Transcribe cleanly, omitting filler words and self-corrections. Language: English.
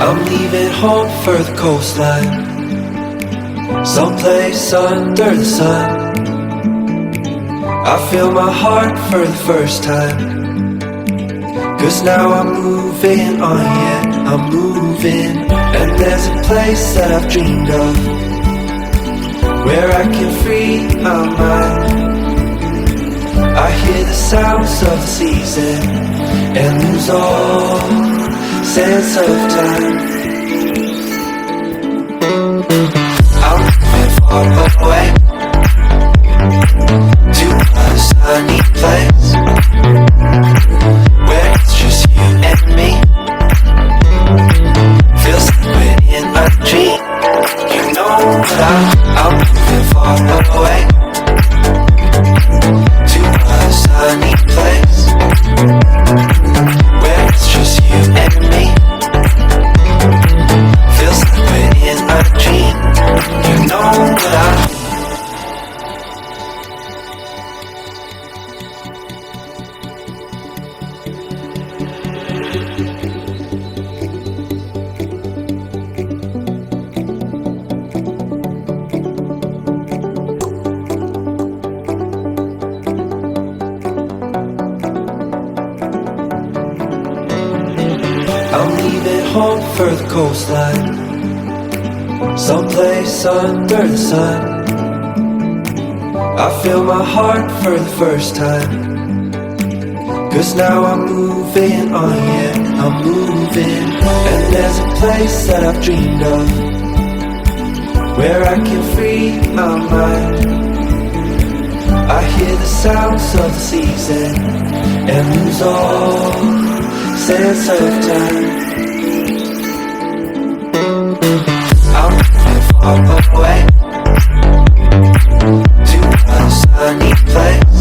I'm leaving home for the coastline, someplace under the sun. I feel my heart for the first time, 'cause now I'm moving on, yeah, I'm moving. And there's a place that I've dreamed of, where I can free my mind. I hear the sounds of the season and lose all sense of time. I'm moving far away to a sunny place, where it's just you and me. Feels like we're in a dream. You know that I'm moving far away to a sunny place, where it's just you and me. Feels like we're in a dream. You know what I mean. I'm leaving home for the coastline, someplace under the sun. I feel my heart for the first time, 'cause now I'm moving on, yeah, I'm moving. And there's a place that I've dreamed of, where I can free my mind. I hear the sounds of the season and lose all sense of time. I'm moving far away to a sunny place,